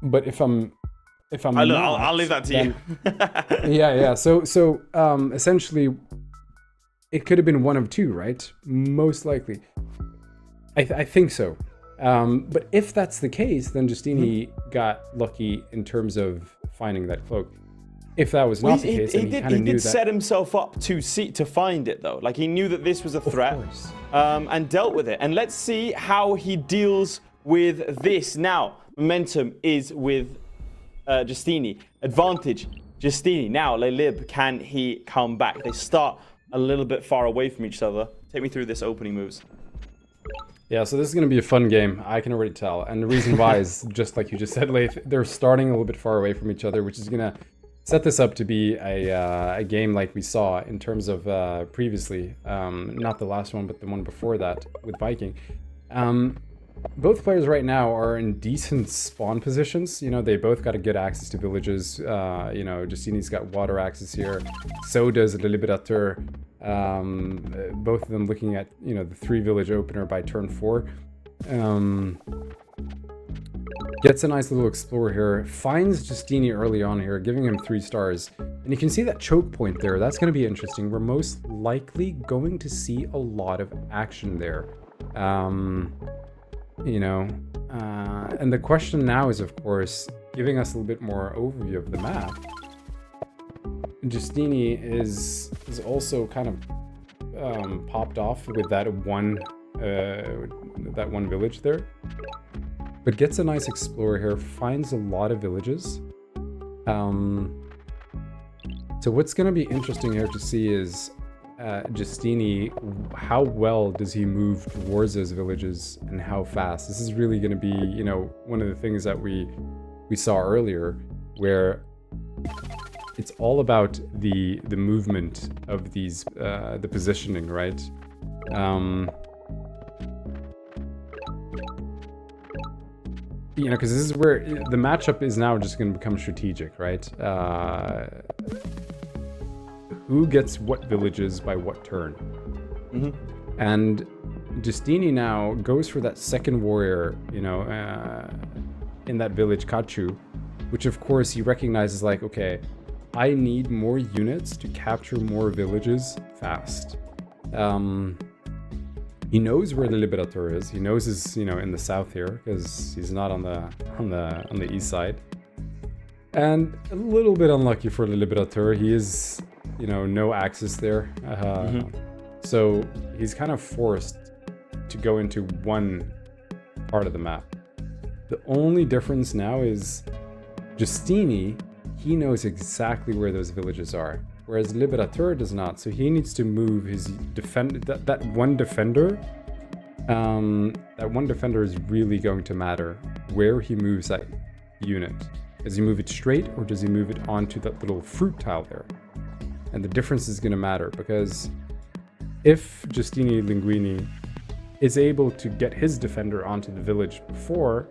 [SPEAKER 2] but if I'm
[SPEAKER 1] I'll leave that to you.
[SPEAKER 2] yeah. So essentially, it could have been 1 of 2, right? Most likely. I think so. But if that's the case, then Justeeni got lucky in terms of finding that cloak. If that was not the case, then he kind of knew that. He did
[SPEAKER 1] set himself up to find it, though. Like, he knew that this was a threat, and dealt with it. And let's see how he deals with this. Now, momentum is with Justeeni. Advantage, Justeeni. Now, LeLib, can he come back? They start a little bit far away from each other. Take me through this opening moves.
[SPEAKER 2] Yeah, so this is going to be a fun game, I can already tell. And the reason why is, just like you just said, Leif, they're starting a little bit far away from each other, which is going to set this up to be a game like we saw in terms of previously. Not the last one, but the one before that with Viking. Both players right now are in decent spawn positions. They both got a good access to villages. Justeeni's got water access here. So does LeLiberateur. Both of them looking at, the 3 village opener by turn 4. Gets a nice little explorer here. Finds Justeeni early on here, giving him 3 stars. And you can see that choke point there. That's going to be interesting. We're most likely going to see a lot of action there. And the question now is, of course, giving us a little bit more overview of the map. Justeeni is also kind of popped off with that one village there, but gets a nice explorer here, finds a lot of villages. So what's going to be interesting here to see is Justeeni, how well does he move towards those villages and how fast? This is really going to be, one of the things that we saw earlier, where it's all about the movement of these, the positioning, right? Because this is where the matchup is now just going to become strategic, right? who gets what villages by what turn. And Justeeni now goes for that second warrior, in that village, Kachu, which of course he recognizes like, okay, I need more units to capture more villages fast. He knows where LeLiberateur is. He knows he's, in the south here, because he's not on the east side. And a little bit unlucky for LeLiberateur. He is, no axis there. So he's kind of forced to go into one part of the map. The only difference now is Justeeni, he knows exactly where those villages are, whereas LeLiberateur does not. So he needs to move his that one defender. That one defender is really going to matter where he moves that unit. Does he move it straight, or does he move it onto that little fruit tile there? And the difference is going to matter, because if Justeeni Lingueeni is able to get his defender onto the village before,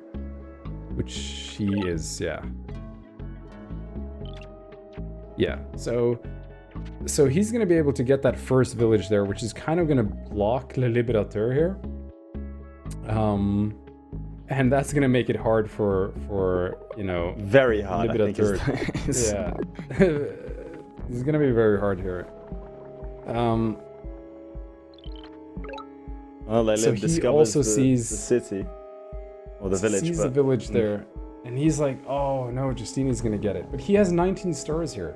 [SPEAKER 2] which he is, yeah. So he's going to be able to get that first village there, which is kind of going to block LeLiberateur here. And that's going to make it hard for
[SPEAKER 1] very hard,
[SPEAKER 2] LeLiberateur. Yeah. It's going to be very hard here.
[SPEAKER 1] Well,
[SPEAKER 2] so he also sees
[SPEAKER 1] the city or the village.
[SPEAKER 2] Sees the village there, and he's like, "Oh no, Justeeni's gonna get it." But he has 19 stars here,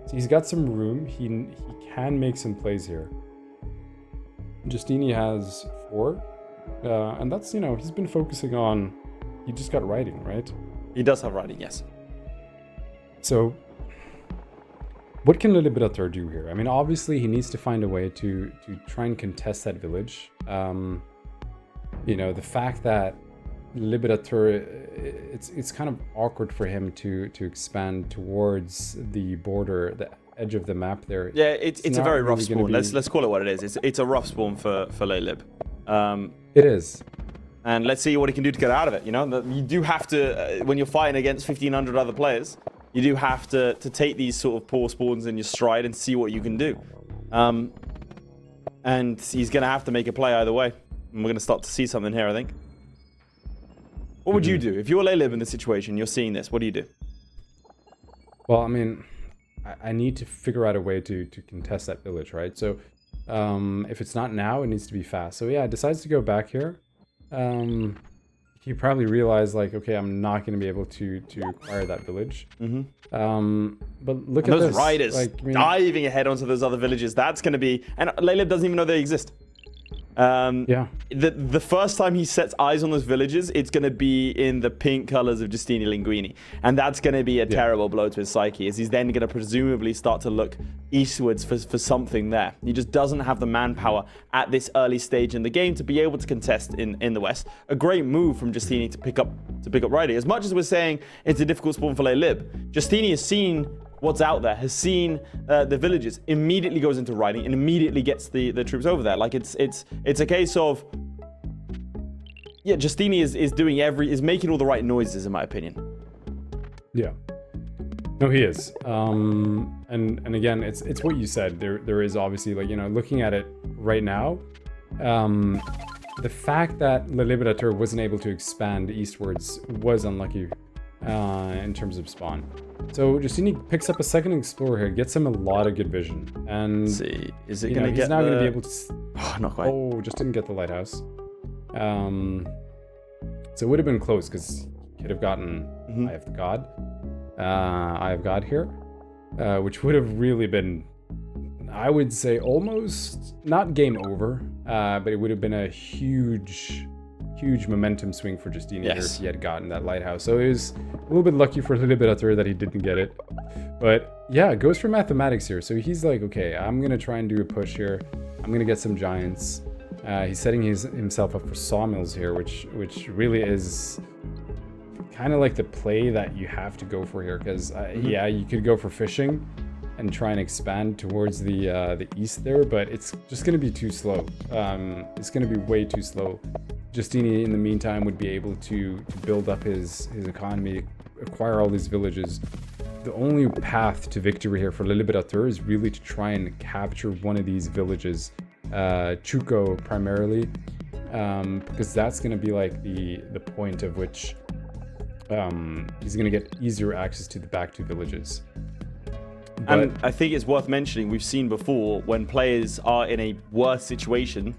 [SPEAKER 2] so he's got some room. He can make some plays here. Justeeni has 4, and that's he's been focusing on. He just got writing, right?
[SPEAKER 1] He does have writing, yes.
[SPEAKER 2] So, what can LeLiberateur do here? I mean, obviously he needs to find a way to try and contest that village. The fact that LeLiberateur, it's kind of awkward for him to expand towards the border, the edge of the map there.
[SPEAKER 1] Yeah, it's a very rough spawn. Let's call it what it is. It's a rough spawn for LeLib.
[SPEAKER 2] It is.
[SPEAKER 1] And let's see what he can do to get out of it. You do have to, when you're fighting against 1,500 other players, you do have to take these sort of poor spawns in your stride and see what you can do. And he's going to have to make a play either way. And we're going to start to see something here, I think. What would you do? If you're LeLib in this situation, you're seeing this, what do you do?
[SPEAKER 2] Well, I mean, I need to figure out a way to contest that village, right? So if it's not now, it needs to be fast. So yeah, decides to go back here. He probably realized like, okay, I'm not going to be able to acquire that village. But look at
[SPEAKER 1] those
[SPEAKER 2] this.
[SPEAKER 1] riders diving ahead onto those other villages. That's going to be, and LeLib doesn't even know they exist. The first time he sets eyes on those villages, it's going to be in the pink colors of Justeeni Lingueeni, and that's going to be a terrible blow to his psyche, as he's then going to presumably start to look eastwards for something there. He just doesn't have the manpower at this early stage in the game to be able to contest in the west. A great move from Justeeni to pick up riding. As much as we're saying it's a difficult spawn for LeLib, Justeeni has seen what's out there, has seen the villages, immediately goes into riding and immediately gets the troops over there. Like it's a case of, yeah, Justeeni is making all the right noises, in my opinion.
[SPEAKER 2] Yeah. No, he is. And again, it's what you said. There is obviously, like, looking at it right now, the fact that LeLiberateur wasn't able to expand eastwards was unlucky in terms of spawn. So Justeeni picks up a second explorer here, gets him a lot of good vision, and
[SPEAKER 1] see, is it going to get?
[SPEAKER 2] He's now going to be able to.
[SPEAKER 1] Oh, not quite.
[SPEAKER 2] Oh, just didn't get the lighthouse. So it would have been close because he could have gotten Eye of God here, which would have really been, I would say, almost not game over, but it would have been a huge momentum swing for Justeeni here if he had gotten that lighthouse. So it was a little bit lucky for LeLiberateur that he didn't get it. But yeah, it goes for mathematics here. So he's like, okay, I'm going to try and do a push here. I'm going to get some giants. He's setting himself up for sawmills here, which really is kind of like the play that you have to go for here. Because, yeah, you could go for fishing and try and expand towards the east there, but it's just going to be too slow. It's going to be way too slow. Justeeni, in the meantime, would be able to build up his economy, acquire all these villages the only path to victory here for LeLiberateur is really to try and capture one of these villages, Chuko primarily, because that's going to be like the point of which he's going to get easier access to the back two villages. But,
[SPEAKER 1] and I think it's worth mentioning, we've seen before, when players are in a worse situation,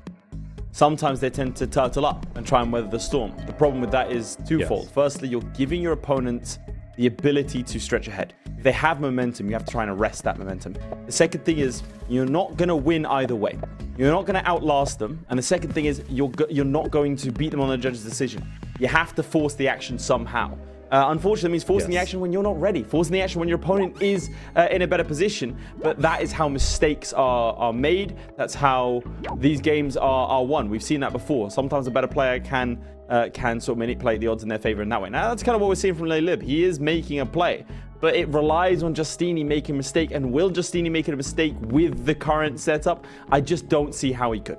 [SPEAKER 1] sometimes they tend to turtle up and try and weather the storm. The problem with that is twofold. Yes. Firstly, you're giving your opponent the ability to stretch ahead. If they have momentum, you have to try and arrest that momentum. The second thing is, you're not going to win either way. You're not going to outlast them. And the second thing is, you're not going to beat them on the judge's decision. You have to force the action somehow. Unfortunately, it means forcing the action when you're not ready. Forcing the action when your opponent is in a better position. But that is how mistakes are made. That's how these games are won. We've seen that before. Sometimes a better player can sort of manipulate the odds in their favor in that way. Now, that's kind of what we're seeing from LeLib. He is making a play, but it relies on Justeeni making a mistake. And will Justeeni make a mistake with the current setup? I just don't see how he could.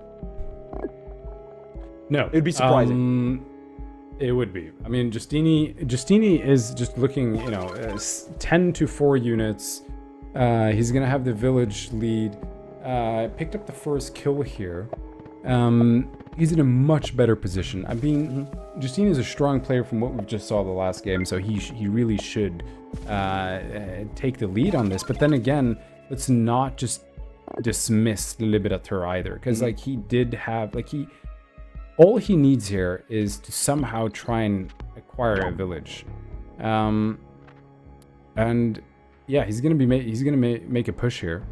[SPEAKER 2] No.
[SPEAKER 1] It would be surprising.
[SPEAKER 2] It would be. I mean, Justeeni is just looking, 10 to 4 units. He's going to have the village lead. Picked up the first kill here. He's in a much better position. I mean, Justeeni is a strong player from what we just saw the last game, so he really should take the lead on this. But then again, let's not just dismiss LeLiberateur either, because he did have all he needs here is to somehow try and acquire a village, and yeah, he's gonna make a push here,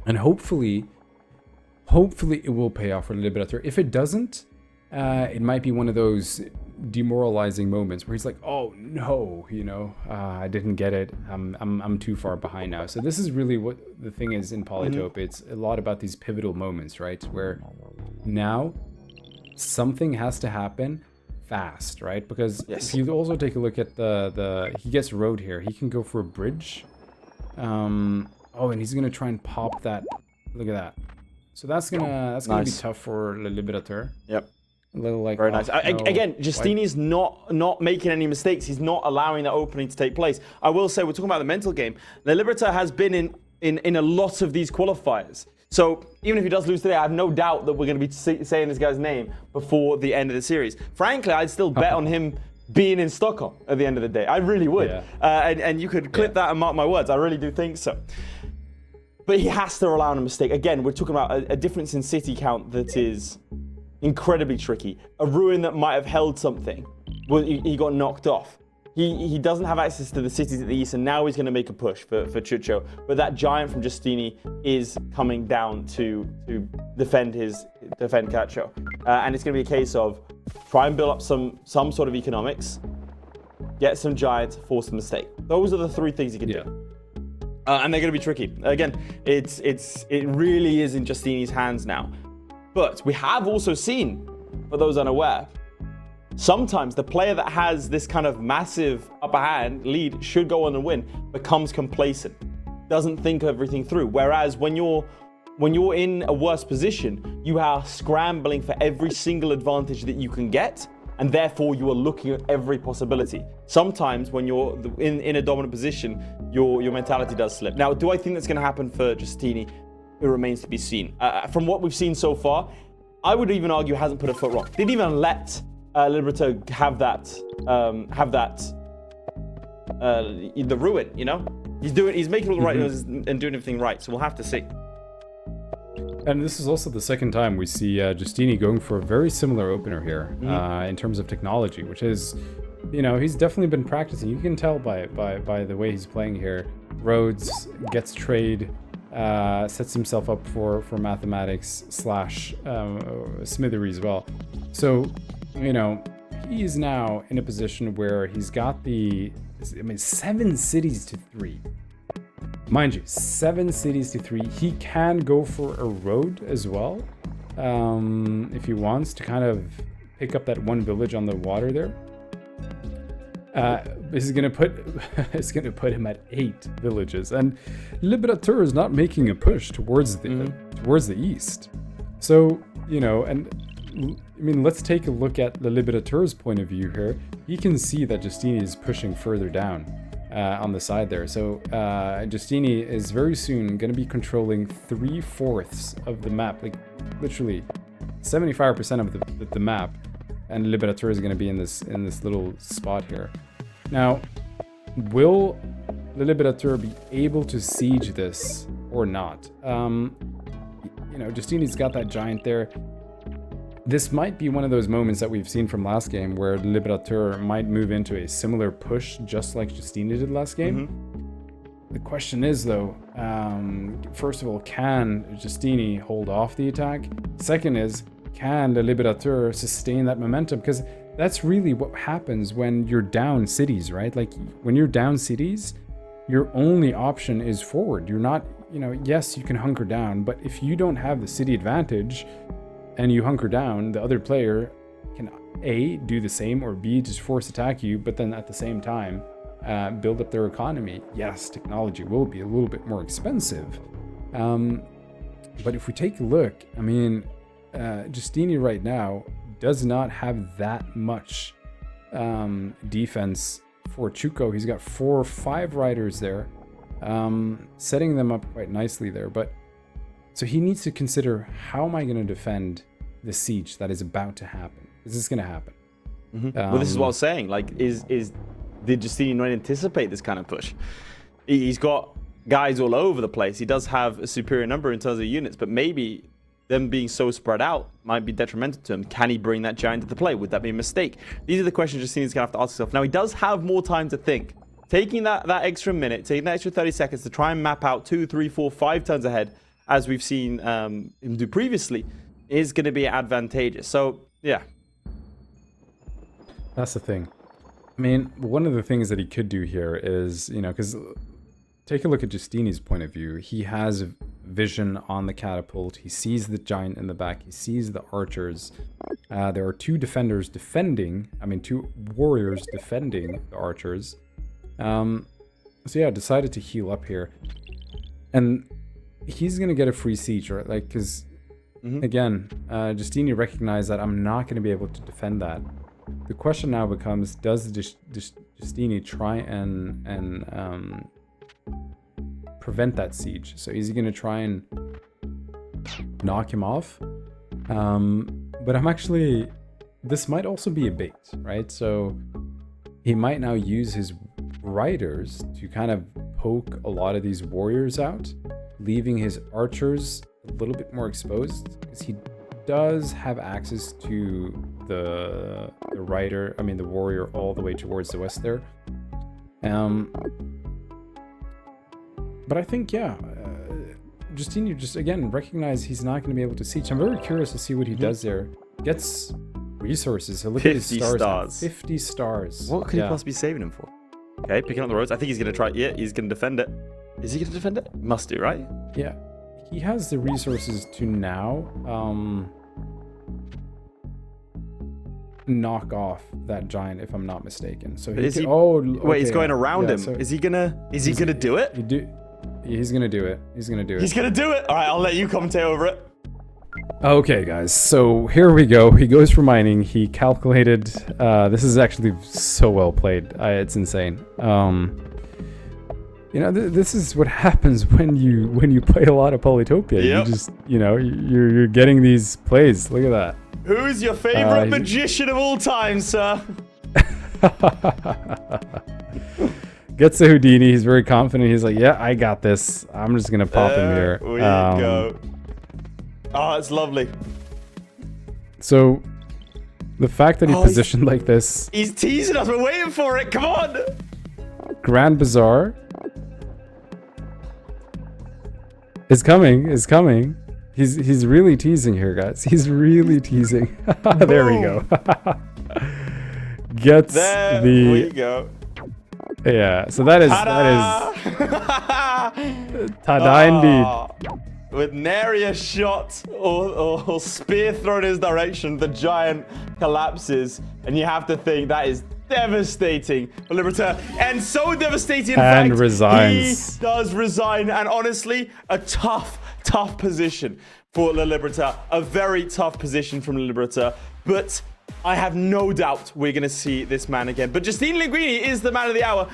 [SPEAKER 2] and hopefully it will pay off for LeLiberateur. If it doesn't, it might be one of those demoralizing moments where he's like, oh no, I didn't get it. I'm too far behind now. So this is really what the thing is in Polytopia. It's a lot about these pivotal moments, right? Where now something has to happen fast, right? Because if you also take a look at he gets road here. He can go for a bridge. And he's gonna try and pop that. Look at that. So that's gonna be tough for LeLiberateur.
[SPEAKER 1] Yep.
[SPEAKER 2] A little
[SPEAKER 1] very nice. Again, Justeeni's not making any mistakes. He's not allowing that opening to take place. I will say, we're talking about the mental game. LeLiberateur has been in a lot of these qualifiers. So even if he does lose today, I have no doubt that we're going to be saying this guy's name before the end of the series. Frankly, I'd still bet on him being in Stockholm at the end of the day. I really would. Yeah. And you could clip that and mark my words. I really do think so. But he has to rely on a mistake. Again, we're talking about a difference in city count that is incredibly tricky. A ruin that might have held something, well, he got knocked off. He doesn't have access to the cities at the east, and now he's going to make a push for Chucho. But that giant from Justeeni is coming down to defend Cacho. And it's going to be a case of try and build up some sort of economics, get some giants, force a mistake. Those are the three things he can do. And they're going to be tricky. Again, it really is in Justeeni's hands now. But we have also seen, for those unaware, sometimes the player that has this kind of massive upper hand lead should go on and win, becomes complacent, doesn't think everything through. Whereas when you're in a worse position, you are scrambling for every single advantage that you can get, and therefore you are looking at every possibility. Sometimes when you're in a dominant position, your mentality does slip. Now, do I think that's going to happen for Justeeni? It remains to be seen. From what we've seen so far, I would even argue hasn't put a foot wrong. Didn't even let LeLiberateur have the ruin. He's making all the right moves and doing everything right. So we'll have to see.
[SPEAKER 2] And this is also the second time we see Justeeni going for a very similar opener here in terms of technology, which is, he's definitely been practicing. You can tell by the way he's playing here. Rhodes gets trade, sets himself up for mathematics / smithery as well. So, he's now in a position where he's got 7 cities to 3. Mind you, 7 cities to 3. He can go for a road as well, if he wants to kind of pick up that one village on the water there. This is gonna put him at 8 villages, and LeLiberateur is not making a push towards the east. So let's take a look at LeLiberateur's point of view here. He can see that Justeeni is pushing further down. on the side there. So Justeeni is very soon going to be controlling 3/4 of the map, like literally 75% of the map, and LeLiberateur is going to be in this little spot here. Now, will LeLiberateur be able to siege this or not? You know, Justeeni's got that giant there. This might be one of those moments that we've seen from last game where LeLiberateur might move into a similar push, just like Justeeni did last game. The question is, though, first of all, can Justeeni hold off the attack? Second is, can LeLiberateur sustain that momentum? Because that's really what happens when you're down cities, right? Like, when you're down cities, your only option is forward. You're not, you know, yes, you can hunker down, but if you don't have the city advantage and you hunker down, the other player can A, do the same, or B, just force attack you, but then at the same time, build up their economy. Yes, technology will be a little bit more expensive. But if we take a look, I mean, Justeeni right now does not have that much defense for Chuko. He's got 4 or 5 riders there, setting them up quite nicely there. But so he needs to consider, how am I going to defend the siege that is about to happen? Is this going to happen?
[SPEAKER 1] Well, this is what I was saying. Like, did Justeeni not anticipate this kind of push? He's got guys all over the place. He does have a superior number in terms of units, but maybe them being so spread out might be detrimental to him. Can he bring that giant into play? Would that be a mistake? These are the questions Justeeni's going to have to ask himself. Now, he does have more time to think. Taking that extra minute, taking that extra 30 seconds to try and map out 2, 3, 4, 5 turns ahead, as we've seen him do previously, is going to be advantageous. So, yeah.
[SPEAKER 2] That's the thing. I mean, one of the things that he could do here is, you know, because take a look at Justeeni's point of view. He has vision on the catapult. He sees the giant in the back. He sees the archers. There are 2 defenders defending. I mean, 2 warriors defending the archers. So yeah, decided to heal up here. And he's going to get a free siege, right? Like, because, again, Justeeni recognized that I'm not going to be able to defend that. The question now becomes, does Justeeni try and prevent that siege? So is he going to try and knock him off? But I'm actually, this might also be a bait, right? So he might now use his riders to kind of poke a lot of these warriors out, leaving his archers a little bit more exposed, because he does have access to the warrior all the way towards the west there. But I think, yeah, Justeeni just, again, recognize he's not going to be able to siege. I'm very curious to see what he does there. Gets resources. So look at his stars. 50 stars.
[SPEAKER 1] What could he possibly be saving him for? Okay, picking up the roads. I think he's going to try. Yeah, he's going to defend it. Is he going to defend it? Must do, right?
[SPEAKER 2] Yeah. He has the resources to now knock off that giant, if I'm not mistaken. So
[SPEAKER 1] wait, he's going around him. So is he gonna do it?
[SPEAKER 2] He's gonna do it. He's gonna do it.
[SPEAKER 1] He's gonna do it. All right, I'll let you commentate over it.
[SPEAKER 2] Okay, guys. So here we go. He goes for mining. He calculated. This is actually so well played. It's insane. You know, this is what happens when you play a lot of Polytopia. Yep. You just, you know, you're getting these plays. Look at that.
[SPEAKER 1] Who's your favorite magician of all time, sir?
[SPEAKER 2] Gets the Houdini. He's very confident. He's like, yeah, I got this. I'm just going to pop him here.
[SPEAKER 1] There we go. Oh, it's lovely.
[SPEAKER 2] So, the fact that he positioned like this.
[SPEAKER 1] He's teasing us. We're waiting for it. Come on.
[SPEAKER 2] Grand Bazaar is coming. He's really teasing here, guys. He's really teasing. There we go. Gets
[SPEAKER 1] there we go.
[SPEAKER 2] Yeah, so that is Tada indeed.
[SPEAKER 1] With nary a shot or spear thrown in his direction, the giant collapses, and you have to think that is devastating for LeLiberateur, and so devastating in fact,
[SPEAKER 2] resigns.
[SPEAKER 1] He does resign, and honestly, a tough position for LeLiberateur, a very tough position from LeLiberateur, but I have no doubt we're going to see this man again. But Justeeni Lingueeni is the man of the hour.